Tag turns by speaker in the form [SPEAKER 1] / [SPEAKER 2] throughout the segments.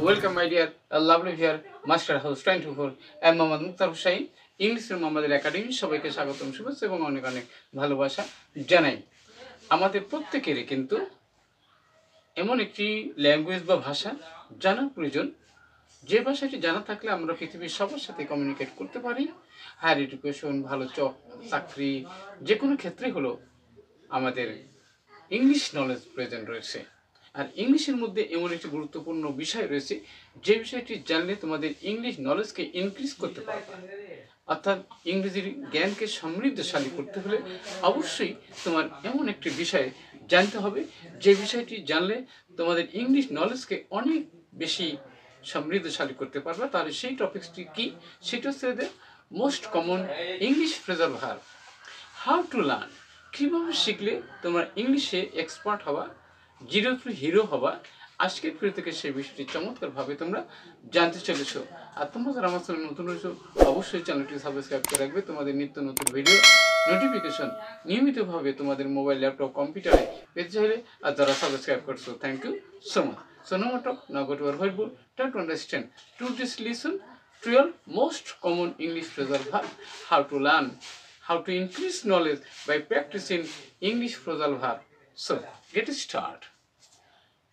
[SPEAKER 1] Welcome, my dear, lovely here, Master House 24. I am Mohammad Mukhtar Hussain, English room আমাদের academy সবাইকে স্বাগতম শুভেচ্ছা এবং অনেক অনেক ভালোবাসা জানাই। আমাদের প্রত্যেকেরই কিন্তু এমন একটি ল্যাঙ্গুয়েজ বা ভাষা জানা প্রয়োজন, যে ভাষাটি জানা থাকলে আমরা পৃথিবীর সবার সাথে কমিউনিকেট করতে পারি। হায়ার এডুকেশন, ভালো চাকরি, যে কোনো ক্ষেত্রে হলো আমাদের ইংলিশ নলেজ প্রয়োজন রয়েছে। আর ইংলিশের মধ্যে এমন একটি গুরুত্বপূর্ণ বিষয় রয়েছে, যে বিষয়টি জানলে তোমাদের ইংলিশ নলেজকে ইনক্রিজ করতে পারবে। অর্থাৎ ইংরেজির জ্ঞানকে সমৃদ্ধশালী করতে হলে অবশ্যই তোমার এমন একটি বিষয় জানতে হবে, যে বিষয়টি জানলে তোমাদের ইংলিশ নলেজকে অনেক বেশি সমৃদ্ধশালী করতে পারবে। তাহলে সেই টপিকসটি কি? সেটা হচ্ছে most common English phrasal verb. How to learn, কীভাবে শিখলে তোমরা ইংলিশে এক্সপার্ট হবা, জিরো টু হিরো হবা। আজকের ভিডিও থেকে সেই বিষয়টি চমৎকারভাবে তোমরা জানতে চলেছো। আর তোমরা যারা আমার চ্যানেল নতুন রয়েছো, অবশ্যই চ্যানেলটি সাবস্ক্রাইব করে রাখবে। তোমাদের নিত্য নতুন ভিডিও নোটিফিকেশন নিয়মিতভাবে তোমাদের মোবাইল, ল্যাপটপ, কম্পিউটারে পেতে চাইলে, আর যারা সাবস্ক্রাইব করছো, thank you so much. So no more talk, now go to our whiteboard, try to understand. To this listen, 12 most common English phrasal verb, how to learn, how to increase knowledge by practicing English phrasal verb. So, get start.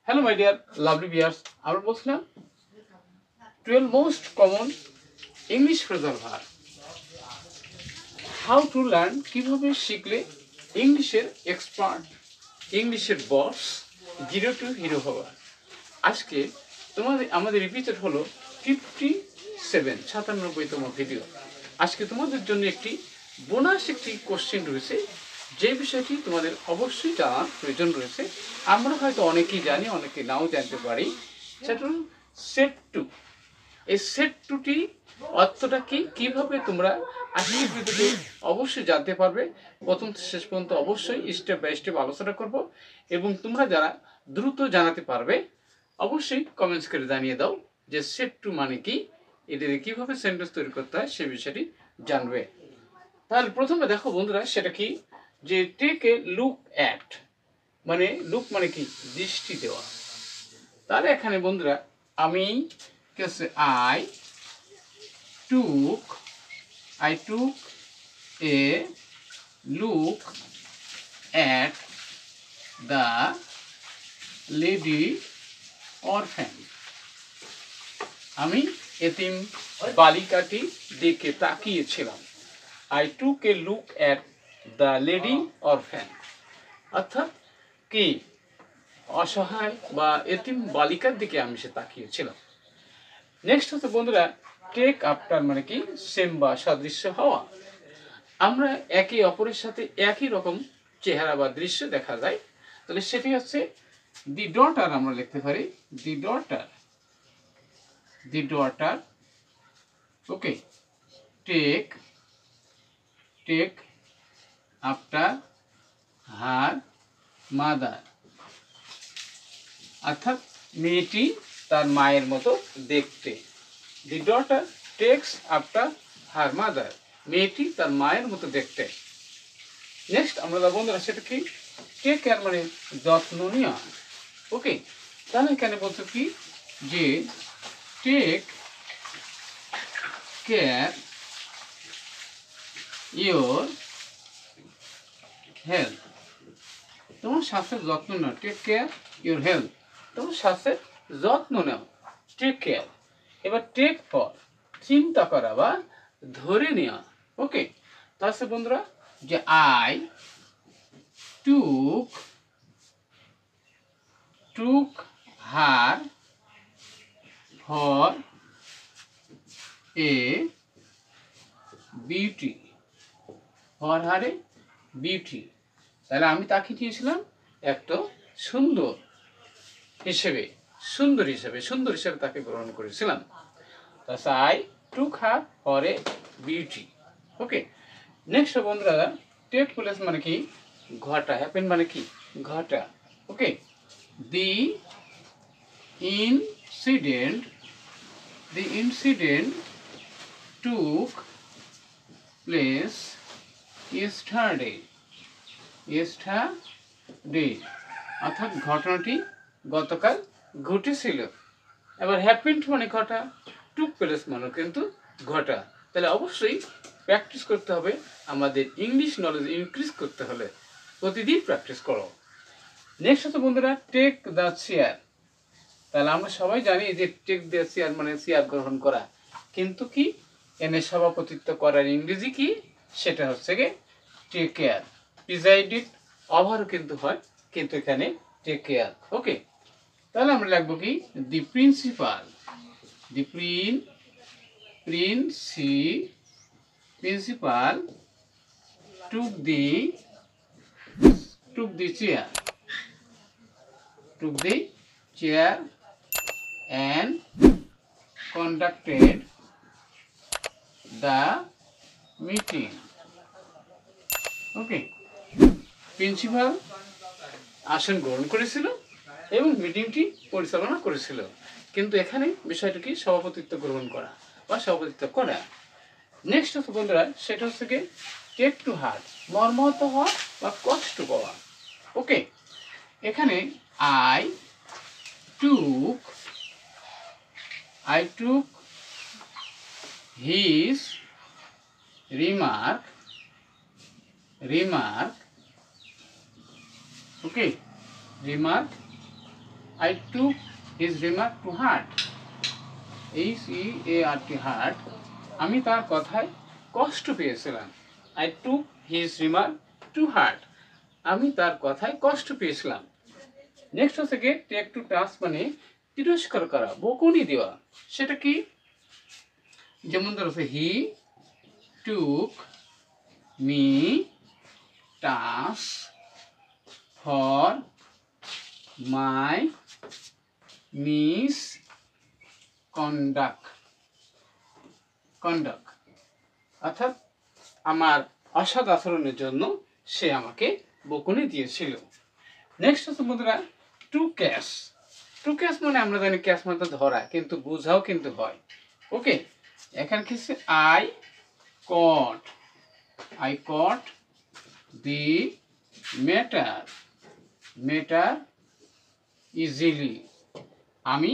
[SPEAKER 1] Hello my dear lovely viewers, আমরা বলছিলাম 12 most common English phrasal verb. How to learn, কিভাবে শিখলে ইংলিশের expert, ইংলিশের বস, zero two hero হওয়া। আজকে আমাদের episode হলো 57তম ভিডিও। আজকে তোমাদের জন্য একটি বোনাস একটি কোশ্চেন রয়েছে, যে বিষয়টি তোমাদের অবশ্যই জানার প্রয়োজন রয়েছে। আমরা হয়তো অনেকেই জানি, অনেকে নাও জানতে পারি। সেটা হল সেট টু। এই সেট টুটি অর্থটা কি, কীভাবে তোমরা আজকের ভিডিওতে অবশ্যই জানতে পারবে। প্রথম শেষ পর্যন্ত অবশ্যই স্টেপ বাই স্টেপ আলোচনা করব, এবং তোমরা যারা দ্রুত জানাতে পারবে অবশ্যই কমেন্টস করে জানিয়ে দাও যে সেট টু মানে কি, এটাতে কীভাবে সেন্টেন্স তৈরি করতে হয় সে বিষয়টি জানবে। তাহলে প্রথমে দেখো বন্ধুরা, সেটা কি, যে টেক এ লুক অ্যাট, মানে লুক মানে কি, দৃষ্টি দেওয়া। তাহলে এখানে বন্ধুরা আমি কি হচ্ছে, I took a look at the lady orphan. আমি এতিম বালিকাটি দিকে তাকিয়েছিলাম। I took a look at the lady orphan, অর্থাৎ কি, অসহায় বা এতিম বালিকার দিকে আমি সে তাকিয়েছিলাম। নেক্সট হচ্ছে বন্ধুরা, টেক আফটার মানে কি, সেম বা সাদৃশ্য হওয়া। আমরা একে অপরের সাথে একই রকম চেহারা বা দৃশ্য দেখা যায়, তাহলে সেটি হচ্ছে দি ডটার। আমরা লিখতে পারি the daughter, okay. Take after her mother, অর্থাৎ মেয়েটি তার মায়ের মতো দেখতে। The daughter takes after her mother, মেয়েটি তার মায়ের মতো দেখতে। নেক্সট আমরা বন্ধুরা, সেটা কি, টেক কেয়ার মানে যত্ন নেওয়া, ওকে। তাহলে এখানে বলছো কি, যে টেক কেয়ার ইয়োর হেলথ, তোমার স্বাস্থ্যের যত্ন নাও। টেক কেয়ার ইয়োর হেলথ, তোমার স্বাস্থ্যের যত্ন নাও, টেক কেয়ার। এবার টেক ফর, চিন্তা করা বা ধরে নেওয়া, ওকে। তাহলে বন্ধুরা, যে I took her for a beauty, for her A beauty. তাহলে আমি তাকে নিয়েছিলাম একটা সুন্দর হিসেবে তাকে গ্রহণ করেছিলাম। তাহলে I took her for a beauty, okay. Next বন্ধুরা, টেক প্লেস মানে কি, ঘটা। হ্যাপেন মানে কি, ঘটা, okay. The incident took place yesterday, অর্থাৎ ঘটনাটি গতকাল ঘটেছিল, এবার হ্যাপেন্ড মানে ঘটা, টুক প্লেস মানে কিন্তু ঘটা। তাহলে অবশ্যই প্র্যাকটিস করতে হবে। আমাদের ইংলিশ নলেজ ইনক্রিজ করতে হলে প্রতিদিন প্র্যাকটিস করো। নেক্সট হচ্ছে বন্ধুরা টেক দ্য চেয়ার। তাহলে আমরা সবাই জানি যে টেক দ্য চেয়ার মানে চেয়ার গ্রহণ করা, কিন্তু কি এনে সভাপতিত্ব করার ইংরেজি কি, সেটা হচ্ছে গিয়ে টেক কেয়ার। প্রিজাইডেড ওভারও কিন্তু হয়, কিন্তু এখানে টেক কেয়ার। ওকে, তাহলে আমরা লিখবো কি the principal, the principal took the chair and conducted the meeting. Okay, principal আসন গ্রহণ করেছিল এবং মিটিংটি পরিচালনা করেছিল, কিন্তু এখানে বিষয়টা কি সভাপতিত্ব গ্রহণ করা বা সভাপতিত্ব করা। নেক্সট হচ্ছে বন্ধুরা সেটা হচ্ছে কি টেক টু হার্ট, মর্মাহত হওয়া বা কষ্ট পাওয়া। ওকে, এখানে I took his remark okay remark I took his remark to heart. HEART, heart. আমি তার কথায় কষ্ট পেয়েছিলাম। I took his remark to heart. আমি তার কথায় কষ্ট পেয়েছিলাম। নেক্সট হচ্ছে কি টেক টু টাস্ক মানে তিরস্কার করা, বকুনি দেওয়া। সেটা কি, যেমন ধর হচ্ছে he took me task for my conduct, অর্থাৎ আমার অসৎ আচরণের জন্য সে আমাকে বকুনি দিয়েছিল। নেক্সট হচ্ছে বন্ধুরা টু ক্যাশ মানে আমরা জানি ক্যাশ মানে তো ধরা, কিন্তু বোঝাও কিন্তু হয়। ওকে, এখানে কি I caught the matter easily, আমি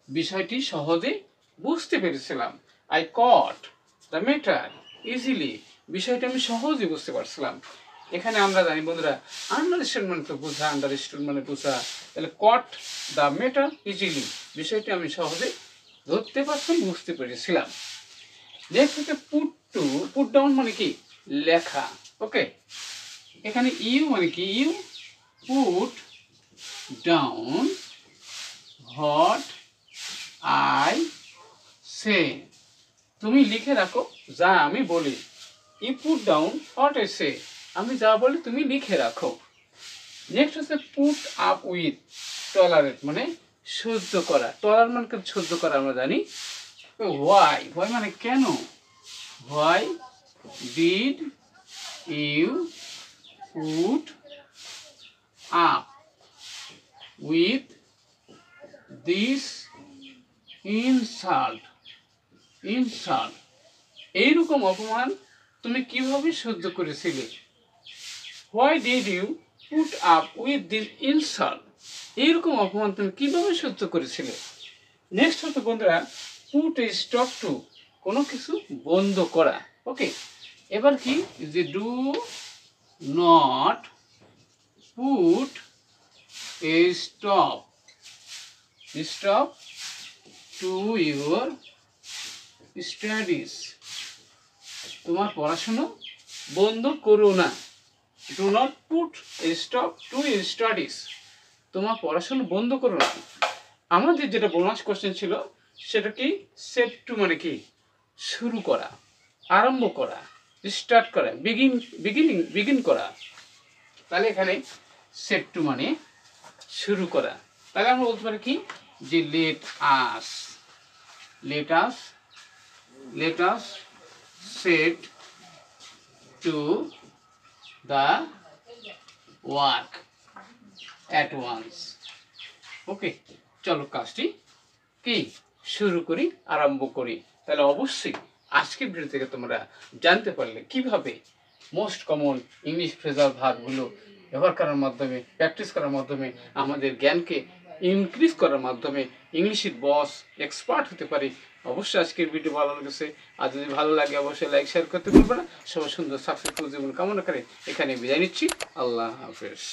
[SPEAKER 1] বিষয়টি সহজে বুঝতে পেরেছিলাম। I caught the matter easily, বিষয়টা আমি সহজে বুঝতে পারছিলাম। এখানে আমরা জানি বন্ধুরা আন্ডারস্ট্যান্ড মানে তো বোঝা, আন্ডারস্ট্যান্ড মানে বোঝা, তাহলে কট দ্য ম্যাটার ইজিলি, বিষয়টি আমি সহজে ধরতে পারতাম, বুঝতে পেরেছিলাম। নেক্সট হচ্ছে পুট ডাউন মানে কি লেখা। ওকে, এখানে ইউ মানে কি you put down what I say, তুমি লিখে রাখো যা আমি বলি। You put down what I say, আমি যা বলি তুমি লিখে রাখো। নেক্সট হচ্ছে পুট আপ উইথ, টলারেট মানে সহ্য করা, টলার মানে সহ্য করা আমরা জানি। হোয়াই মানে কেন, why did you put up with this insult, এইরকম অপমান তুমি কিভাবে সহ্য করেছিলে। Why did you put up with this insult, এইরকম অপমান তুমি কিভাবে সহ্য করেছিলে। নেক্সট হচ্ছে বন্ধুরা পুট এ স্টপ টু, কোনো কিছু বন্ধ করা। ওকে, এবার কি যে do not put a stop to your studies, তোমার পড়াশুনো বন্ধ করো না। Do not put a stop to your studies, তোমার পড়াশুনো বন্ধ করো না। আমাদের যেটা বোনাস কোশ্চেন ছিল সেটা কি সেট টু মানে কি শুরু করা, আরম্ভ করা, স্টার্ট করা, বিগিন করা। তাহলে এখানে সেট টু মানে শুরু করা। তাহলে আমরা বলতে পারি কি যে let us set to the work at once. Okay, চলো কাজটি কি শুরু করি, আরম্ভ করি। তাহলে অবশ্যই আজকের ভিডিও থেকে তোমরা জানতে পারলে কিভাবে মোস্ট কমন ইংলিশ ফ্রেজাল ভার্বগুলো ব্যবহার করার মাধ্যমে, প্র্যাকটিস করার মাধ্যমে আমাদের জ্ঞানকে ইনক্রিজ করার মাধ্যমে ইংলিশের বস এক্সপার্ট হতে পারি। অবশ্যই আজকের ভিডিও ভালো লেগেছে, আর যদি ভালো লাগে অবশ্যই লাইক শেয়ার করতে ভুলবে না। সবাই সুন্দর সাকসেসফুল জীবন কামনা করে এখানে বিদায় নিচ্ছি। আল্লাহ হাফেজ।